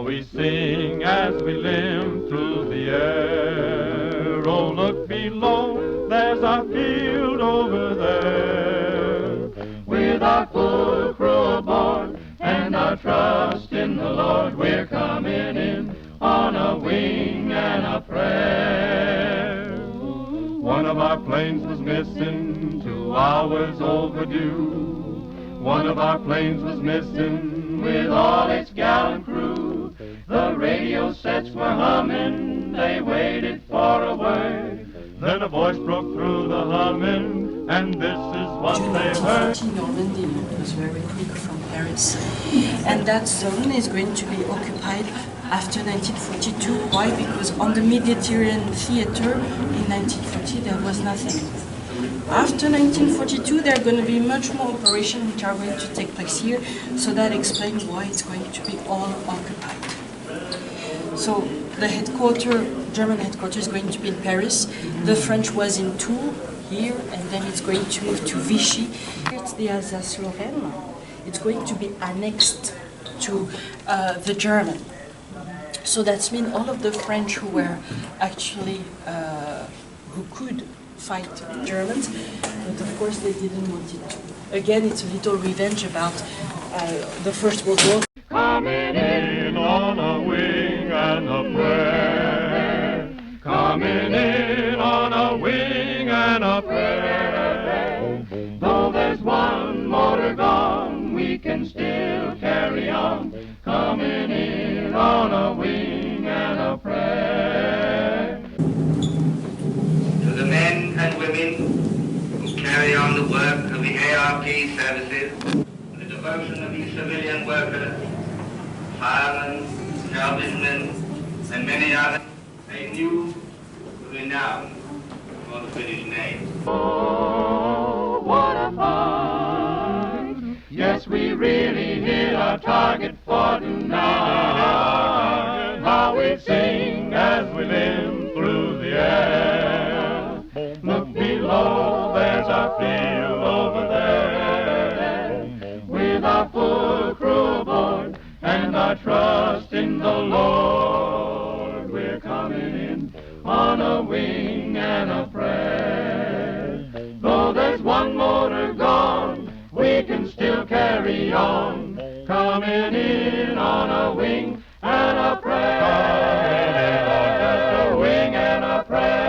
how we sing as we limp through the air. Oh, look below, there's our field over there. With our full crew aboard and our trust in the Lord, we're coming in on a wing and a prayer. One of our planes was missing, 2 hours overdue. One of our planes was missing with all its gallant crew. The radio sets were humming, they waited for a word. Then a voice broke through the humming, and this is what they heard. Normandy was very quick from Paris, and that zone is going to be occupied after 1942. Why? Because on the Mediterranean theater in 1940 there was nothing. After 1942 there are going to be much more operations which are going to take place here, so that explains why it's going to be all occupied. So the German headquarters is going to be in Paris. The French was in Tours here, and then it's going to move to Vichy. It's the Alsace-Lorraine. It's going to be annexed to the German. So that's mean all of the French who were actually who could fight Germans, but of course they didn't want it to. Again, it's a little revenge about the First World War. Coming in on a wing and a prayer. Coming in on a wing and a prayer. Though there's one motor gone, we can still carry on. Coming in on a wing and a prayer. To the men and women who carry on the work of the ARP services, the devotion of these civilian workers, firemen, salvagement, and many others, they knew renown for the British name. Oh, what a fight! Yes, we really hit our target for tonight. How we sing as we limp through the air. Look below, there's our field over there. With our full crew aboard and our trust in the Lord, we're coming in on a wing and a prayer. Though there's one motor gone, we can still carry on. Coming in on a wing and a prayer. Coming in on just a wing and a prayer.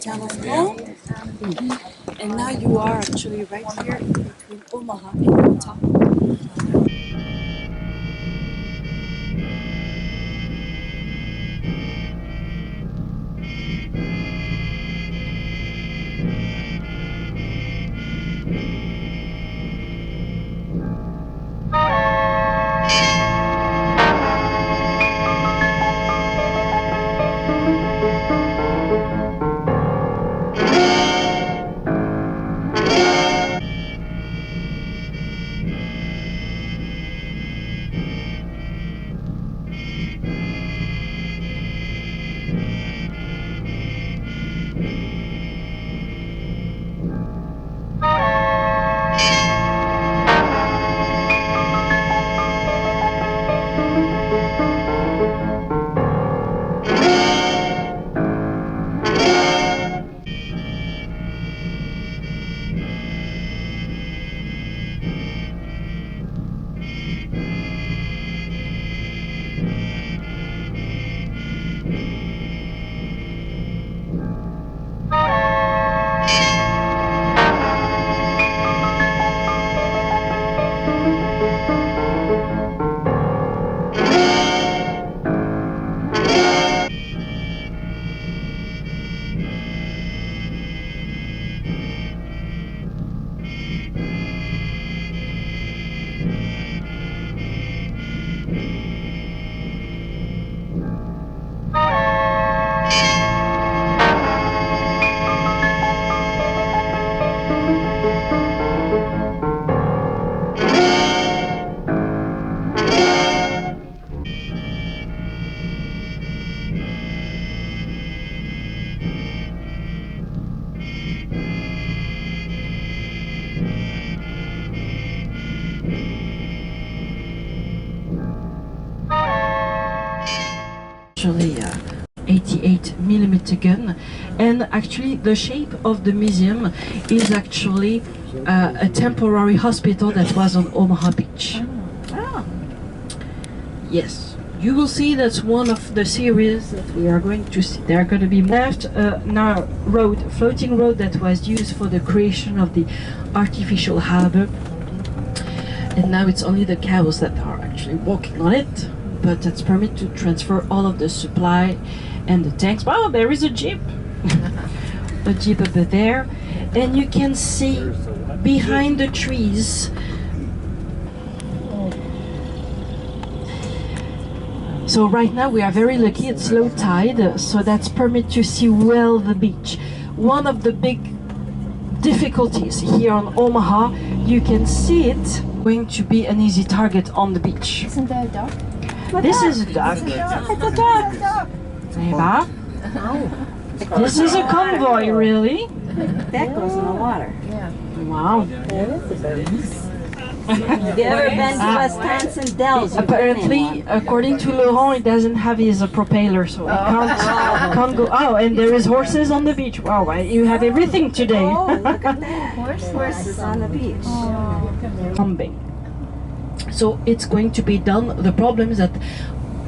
town of Caen. And now you are actually right here between Omaha and Utah. Actually 88 millimeter gun, and actually the shape of the museum is actually a temporary hospital that was on Omaha Beach. Yes, you will see that's one of the series that we are going to see. There are going to be left now floating road that was used for the creation of the artificial harbor, and now it's only the cows that are actually walking on it. But that's permit to transfer all of the supply and the tanks. Wow, there is a jeep. A jeep over there. And you can see behind the trees so right now we are very lucky, it's low tide, so that's permit to see well the beach. One of the big difficulties here on Omaha, you can see it going to be an easy target on the beach. Isn't there a dog? This is a duck. It's a dog. Eva? This is a convoy, really? That goes in the water. Wow. Have you ever been to Wisconsin Dells? Apparently, according to Laurent, it doesn't have his propeller, so it can't go. Oh, and there is horses on the beach. Wow, you have everything today. Oh, look at that. Horses on the beach. Bombing. So it's going to be done. The problem is that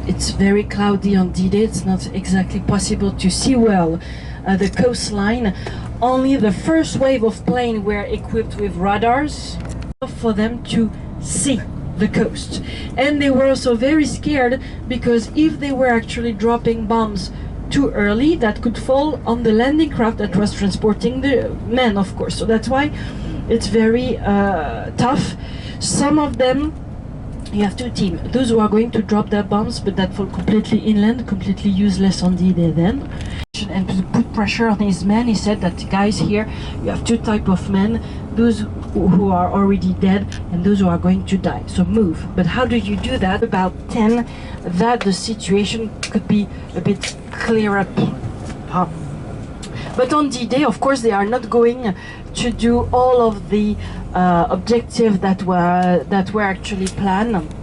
it's very cloudy on D-Day. It's not exactly possible to see well the coastline. Only the first wave of planes were equipped with radars for them to see the coast. And they were also very scared because if they were actually dropping bombs too early, that could fall on the landing craft that was transporting the men, of course. So that's why it's very tough. Some of them, you have two teams. Those who are going to drop their bombs, but that fall completely inland, completely useless on D-Day then. And to put pressure on his men, he said that, guys, here you have two types of men, those who are already dead and those who are going to die. So move. But how do you do that? About 10, that the situation could be a bit clear up. But on D-Day, of course, they are not going to do all of the objectives that were actually planned.